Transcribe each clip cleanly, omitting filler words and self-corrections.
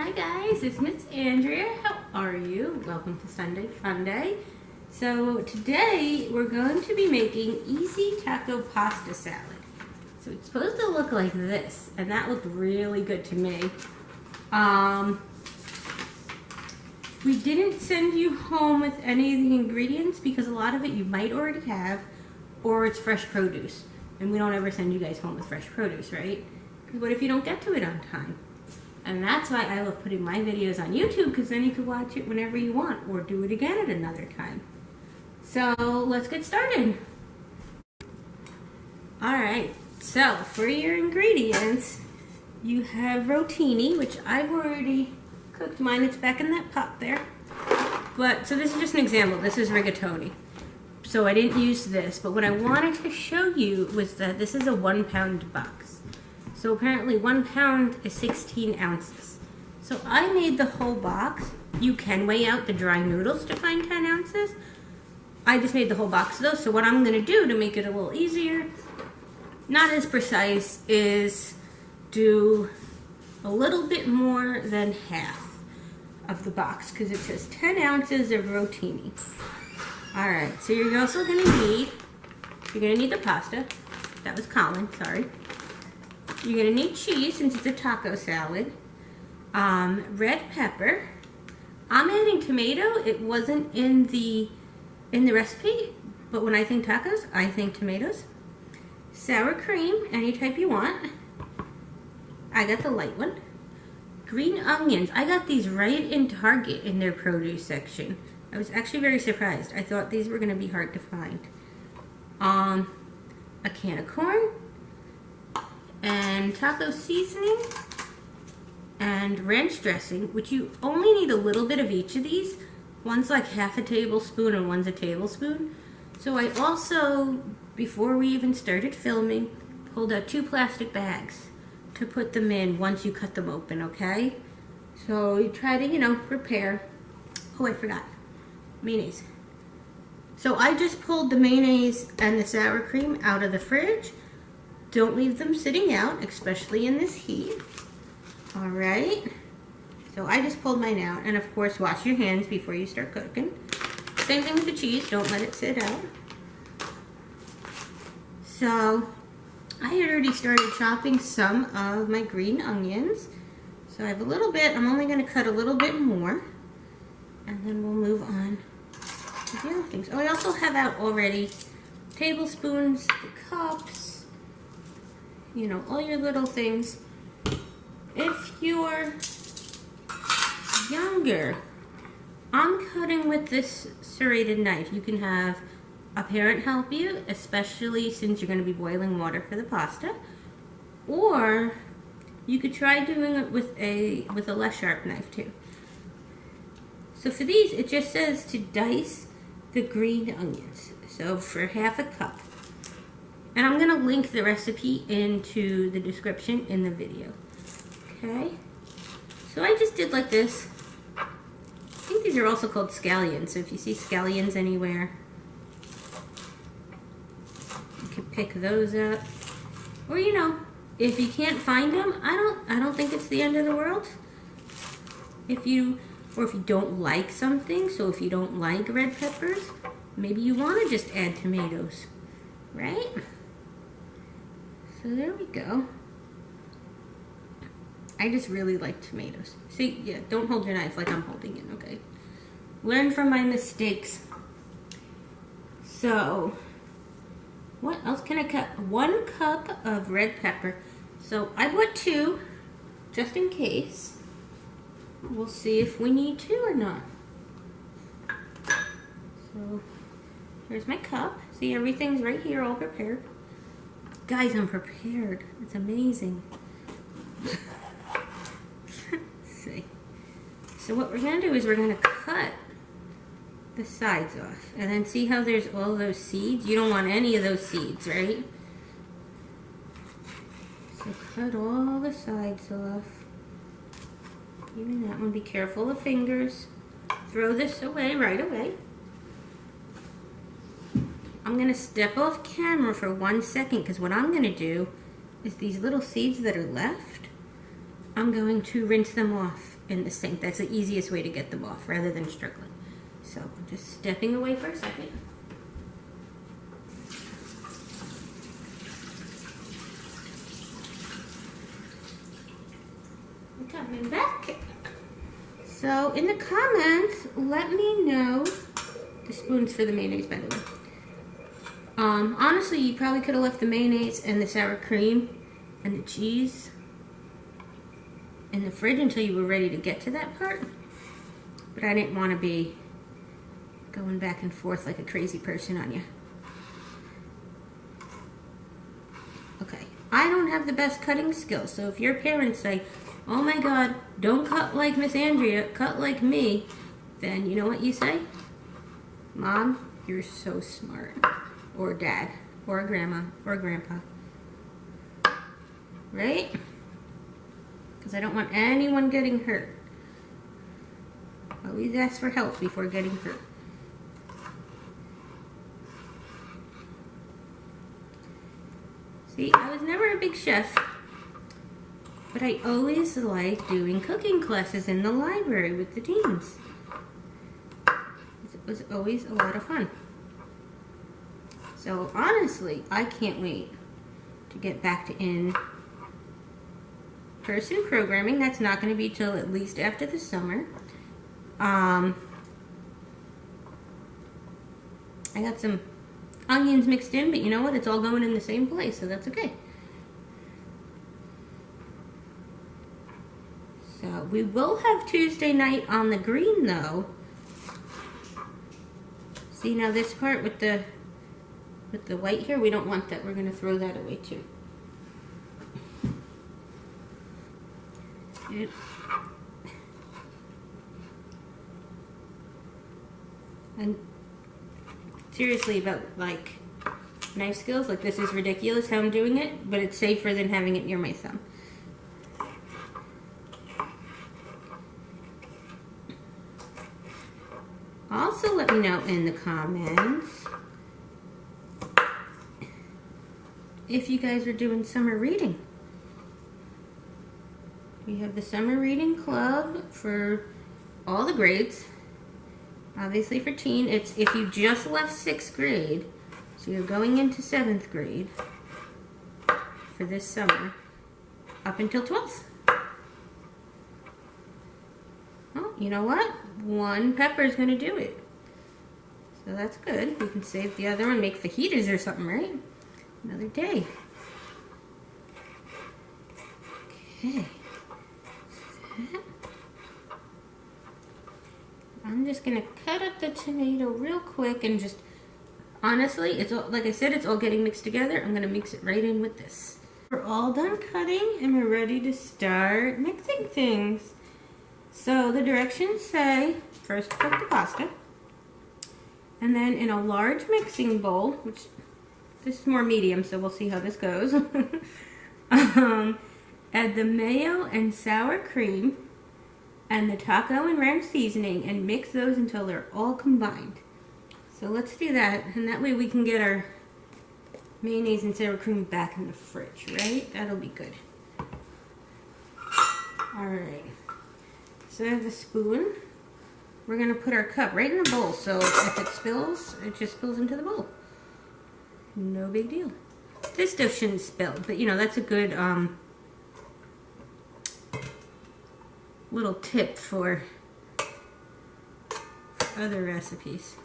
Hi guys, it's Miss Andrea. How are you? Welcome to Sunday Fun Day. So today we're going to be making easy taco pasta salad. So it's supposed to look like this, and that looked really good to me. We didn't send you home with any of the ingredients because a lot of it you might already have, or it's fresh produce. And we don't ever send you guys home with fresh produce, right? Because what if you don't get to it on time? And that's why I love putting my videos on YouTube, because then you can watch it whenever you want, or do it again at another time. So let's get started. Alright, so for your ingredients, you have rotini, which I've already cooked mine. It's back in that pot there. But, so this is just an example. This is rigatoni. So I didn't use this, but what I wanted to show you was that this is a 1 pound box. So apparently 1 pound is 16 ounces. So I made the whole box. You can weigh out the dry noodles to find 10 ounces. I just made the whole box though, so what I'm gonna do to make it a little easier, not as precise, is do a little bit more than half of the box, because it says 10 ounces of rotini. Alright, so you're also gonna need the pasta. That was Colin, sorry. You're gonna need cheese since it's a taco salad. Red pepper. I'm adding tomato. It wasn't in the recipe, but when I think tacos, I think tomatoes. Sour cream, any type you want. I got the light one. Green onions. I got these right in Target in their produce section. I was actually very surprised. I thought these were gonna be hard to find. A can of corn. And taco seasoning and ranch dressing, which you only need a little bit of each of these. One's like half a tablespoon and one's a tablespoon. So I also, before we even started filming, pulled out 2 plastic bags to put them in once you cut them open, okay? So you try to, prepare. Oh, I forgot. Mayonnaise. So I just pulled the mayonnaise and the sour cream out of the fridge. Don't leave them sitting out, especially in this heat. All right. So I just pulled mine out. And of course, wash your hands before you start cooking. Same thing with the cheese. Don't let it sit out. So I had already started chopping some of my green onions. So I have a little bit. I'm only going to cut a little bit more. And then we'll move on to the other things. Oh, I also have out already tablespoons, cups, all your little things. If you're younger, I'm cutting with this serrated knife. You can have a parent help you, especially since you're going to be boiling water for the pasta. Or you could try doing it with a less sharp knife too. So for these, it just says to dice the green onions. So for half a cup. And I'm going to link the recipe into the description in the video. Okay? So I just did like this. I think these are also called scallions. So if you see scallions anywhere, you can pick those up. Or, if you can't find them, I don't think it's the end of the world. If you don't like something, so if you don't like red peppers, maybe you want to just add tomatoes, right? So there we go. I just really like tomatoes. See, yeah, don't hold your knife like I'm holding it, okay? Learn from my mistakes. So, what else can I cut? 1 cup of red pepper. So I bought 2, just in case. We'll see if we need 2 or not. So, here's my cup. See, everything's right here, all prepared. Guys, I'm prepared. It's amazing. See. So what we're going to do is we're going to cut the sides off. And then see how there's all those seeds? You don't want any of those seeds, right? So cut all the sides off. Even that one. Be careful of fingers. Throw this away right away. I'm going to step off camera for 1 second, because what I'm going to do is these little seeds that are left, I'm going to rinse them off in the sink. That's the easiest way to get them off rather than struggling. So I'm just stepping away for a second. I'm coming back. So in the comments, let me know the spoons for the mayonnaise, by the way. Honestly, you probably could have left the mayonnaise and the sour cream and the cheese in the fridge until you were ready to get to that part. But I didn't want to be going back and forth like a crazy person on you. Okay, I don't have the best cutting skills, so if your parents say, oh my god, don't cut like Miss Andrea, cut like me, then you know what you say? Mom, you're so smart. Or dad, or grandma, or grandpa. Right? Because I don't want anyone getting hurt. Always ask for help before getting hurt. See, I was never a big chef, but I always liked doing cooking classes in the library with the teens. It was always a lot of fun. So honestly, I can't wait to get back to in-person programming. That's not going to be till at least after the summer. I got some onions mixed in, but you know what? It's all going in the same place, so that's okay. So we will have Tuesday night on the green, though. See, now this part with the white here, we don't want that. We're going to throw that away too. And seriously, about like knife skills, like this is ridiculous how I'm doing it, but it's safer than having it near my thumb. Also, let me know in the comments if you guys are doing summer reading. We have the summer reading club for all the grades. Obviously for teen, it's if you just left 6th grade, so you're going into 7th grade for this summer, up until 12th. Oh, you know what? One pepper is going to do it. So that's good. We can save the other one, make fajitas or something, right? Another day. Okay. I'm just gonna cut up the tomato real quick and just, honestly, it's all, like I said, it's all getting mixed together. I'm gonna mix it right in with this. We're all done cutting and we're ready to start mixing things. So the directions say, first cook the pasta, and then in a large mixing bowl, which this is more medium, so we'll see how this goes. Add the mayo and sour cream and the taco and ranch seasoning and mix those until they're all combined. So let's do that, and that way we can get our mayonnaise and sour cream back in the fridge, right? That'll be good. Alright, so I have a spoon. We're going to put our cup right in the bowl, so if it spills, it just spills into the bowl. No big deal. This stuff shouldn't spill, but you know, that's a good little tip for other recipes.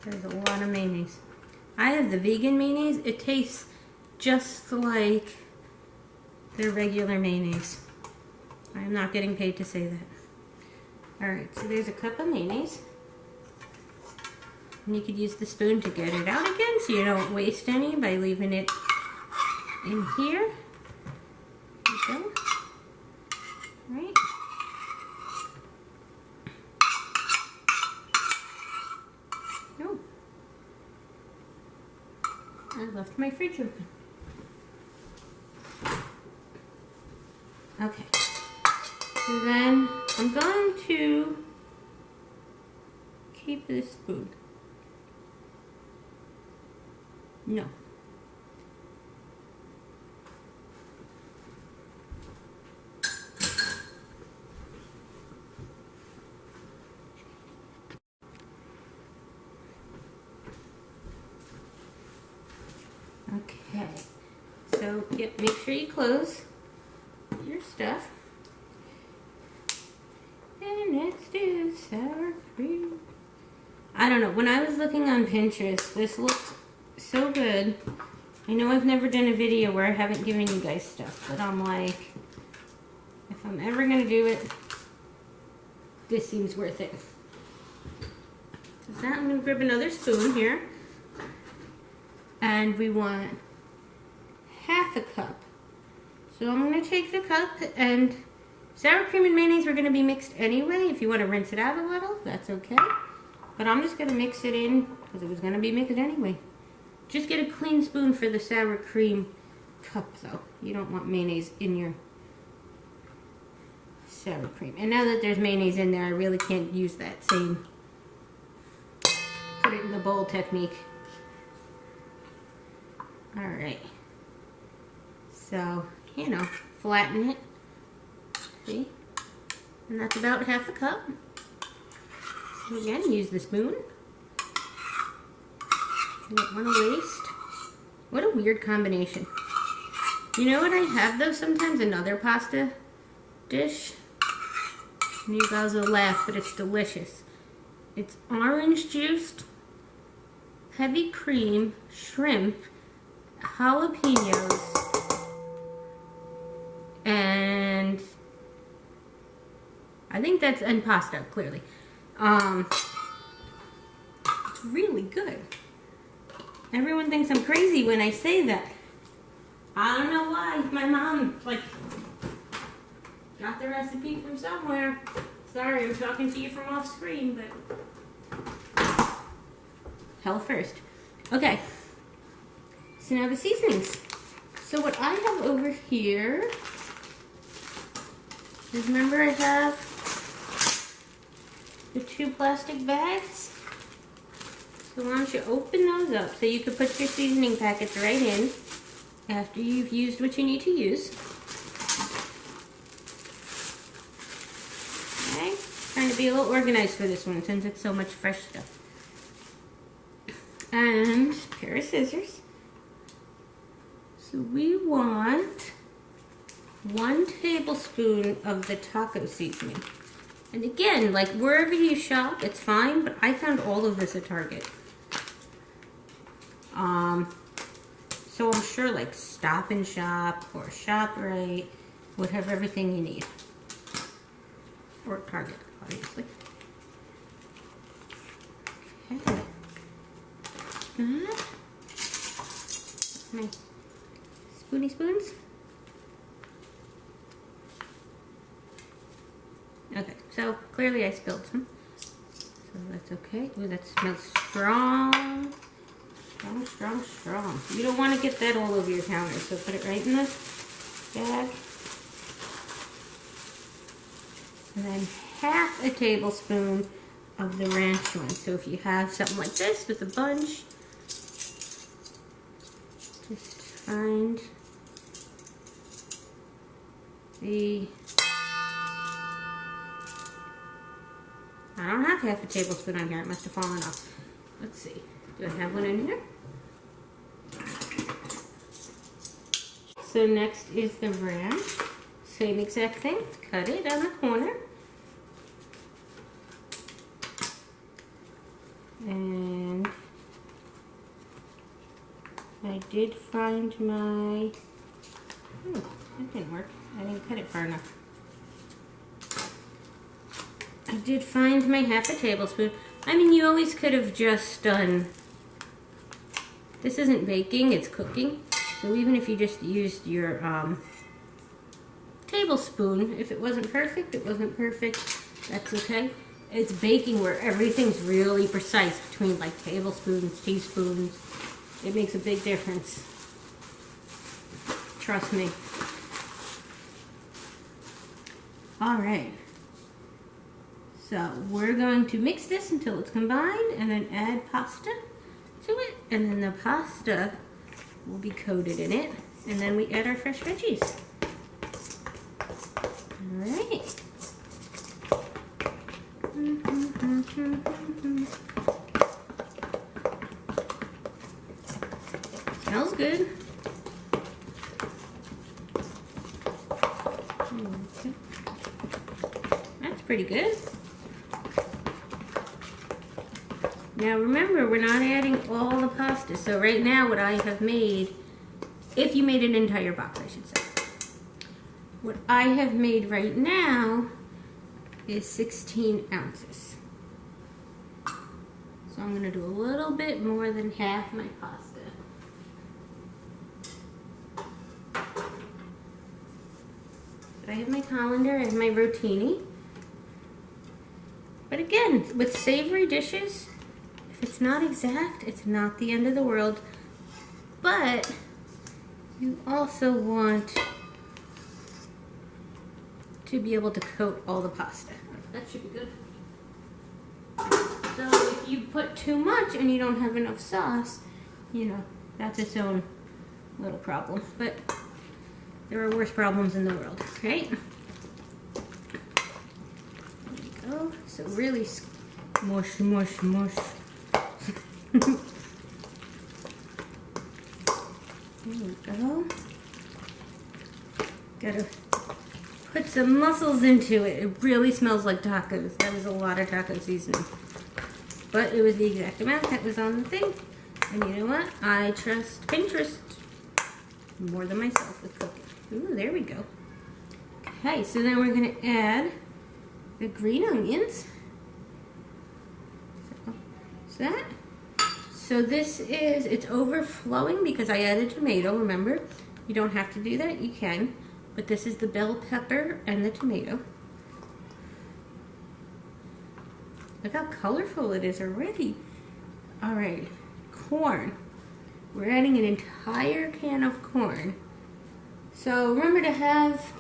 There's a lot of mayonnaise. I have the vegan mayonnaise. It tastes just like the regular mayonnaise. I'm not getting paid to say that. Alright, so there's a cup of mayonnaise. And you could use the spoon to get it out again so you don't waste any by leaving it in here. There you go. Right. Oh. I left my fridge open. Okay. So then I'm going to keep this spoon. No. So, yep, make sure you close your stuff. And let's do sour cream. I don't know, when I was looking on Pinterest, this looked so good. I know I've never done a video where I haven't given you guys stuff, but I'm like, if I'm ever gonna do it, this seems worth it. So now I'm gonna grab another spoon here. And we want half a cup. So I'm gonna take the cup, and sour cream and mayonnaise are gonna be mixed anyway. If you wanna rinse it out a little, that's okay. But I'm just gonna mix it in because it was gonna be mixed anyway. Just get a clean spoon for the sour cream cup though. You don't want mayonnaise in your sour cream. And now that there's mayonnaise in there, I really can't use that same put it in the bowl technique. Alright. So, you know, flatten it. See? And that's about half a cup. So again, use the spoon. You don't want to waste. What a weird combination. You know what I have though sometimes? Another pasta dish. And you guys will laugh, but it's delicious. It's orange juiced, heavy cream, shrimp, jalapenos, and I think that's, and pasta, clearly. It's really good. Everyone thinks I'm crazy when I say that. I don't know why. My mom, like, got the recipe from somewhere. Sorry, I'm talking to you from off screen, but hell first. Okay. So now the seasonings. So what I have over here is, remember I have the 2 plastic bags? So why don't you open those up so you can put your seasoning packets right in after you've used what you need to use. Okay, trying to be a little organized for this one since it's so much fresh stuff. And a pair of scissors. So we want 1 tablespoon of the taco seasoning. And again, like wherever you shop, it's fine, but I found all of this at Target. So I'm sure like Stop and Shop or ShopRite would have everything you need. Or Target, obviously. Okay. My spoony spoons. Okay, so clearly I spilled some. So that's okay. Ooh, that smells strong. Strong, strong, strong. You don't want to get that all over your counter, so put it right in the bag. And then half a tablespoon of the ranch one. So if you have something like this with a bunch, just find the... I don't have half a tablespoon on here. It must have fallen off. Let's see. Do I have one in here? So next is the ranch. Same exact thing. Cut it on the corner. And I did find my... Oh, that didn't work. I didn't cut it far enough. I did find my half a tablespoon. I mean, you always could have just done... This isn't baking, it's cooking. So even if you just used your tablespoon, if it wasn't perfect, it wasn't perfect. That's okay. It's baking where everything's really precise between like tablespoons, teaspoons. It makes a big difference. Trust me. All right. So we're going to mix this until it's combined and then add pasta to it. And then the pasta will be coated in it. And then we add our fresh veggies. All right. Smells good. pretty good. Now remember, we're not adding all the pasta. So right now what I have made, if you made an entire box, I should say. What I have made right now is 16 ounces. So I'm gonna do a little bit more than half my pasta. I have my colander, I have my rotini. But again, with savory dishes, if it's not exact, it's not the end of the world. But you also want to be able to coat all the pasta. That should be good. So if you put too much and you don't have enough sauce, you know, that's its own little problem. But there are worse problems in the world, right? There we go. So really mush, mush, mush. There we go. Gotta put some mussels into it. It really smells like tacos. That was a lot of taco seasoning. But it was the exact amount that was on the thing. And you know what? I trust Pinterest more than myself with cooking. Ooh, there we go. Okay, so then we're gonna add the green onions. So this is, it's overflowing because I added tomato, remember? You don't have to do that, you can. But this is the bell pepper and the tomato. Look how colorful it is already. All right, corn. We're adding an entire can of corn. So remember to have,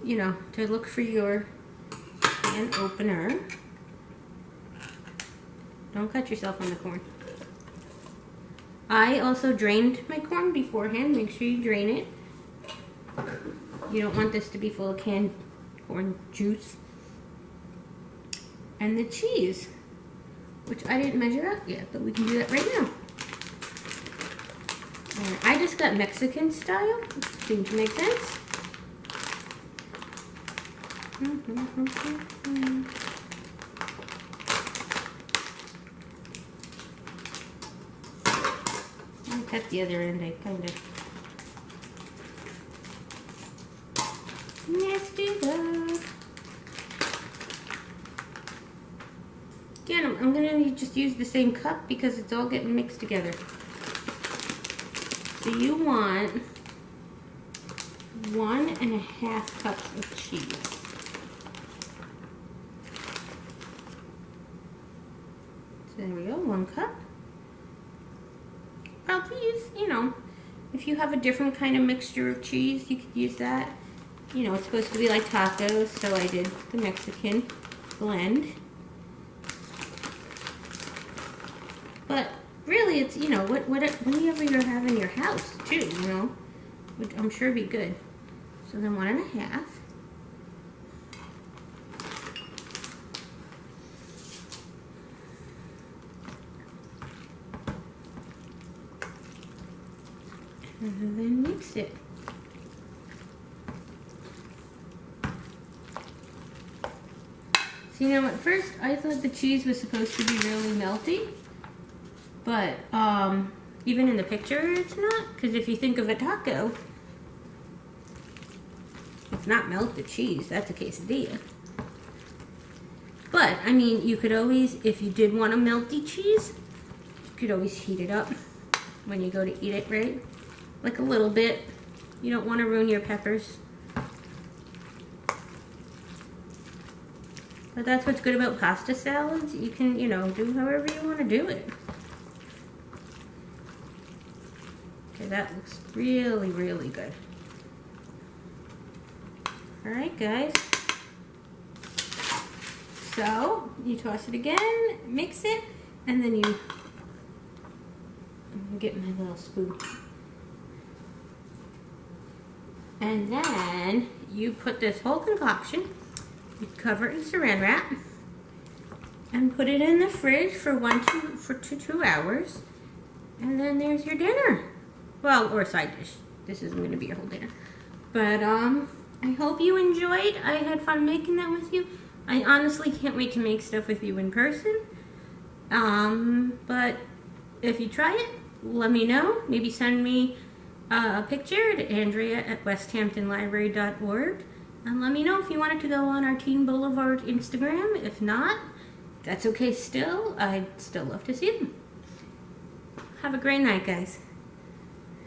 you know, to look for your can opener. Don't cut yourself on the corn. I also drained my corn beforehand. Make sure you drain it. You don't want this to be full of canned corn juice. And the cheese, which I didn't measure out yet, but we can do that right now. I just got Mexican style. Seems to make sense. I'll cut the other end. I kind of messed it up. Again, I'm gonna just use the same cup because it's all getting mixed together. So you want 1.5 cups of cheese. So there we go, 1 cup. Probably use, you know, if you have a different kind of mixture of cheese, you could use that. You know, it's supposed to be like tacos, so I did the Mexican blend. But really, it's, you know, whatever you have in your house, too, you know, which I'm sure be good. So then 1.5. And then mix it. So, you know, at first I thought the cheese was supposed to be really melty. But even in the picture, it's not. Because if you think of a taco, it's not melted cheese. That's a quesadilla. But, I mean, you could always, if you did want a melty cheese, you could always heat it up when you go to eat it, right? Like a little bit. You don't want to ruin your peppers. But that's what's good about pasta salads. You can, you know, do however you want to do it. Okay, that looks really, really good. All right, guys. So, you toss it again, mix it, and then you, I'm get my little spoon. And then you put this whole concoction, you cover it in saran wrap, and put it in the fridge for 2 hours. And then there's your dinner. Well, or a side dish. This isn't going to be your whole dinner. But I hope you enjoyed. I had fun making that with you. I honestly can't wait to make stuff with you in person. But if you try it, let me know. Maybe send me a picture to Andrea@westhamptonlibrary.org. And let me know if you want it to go on our Teen Boulevard Instagram. If not, that's okay still. I'd still love to see them. Have a great night, guys.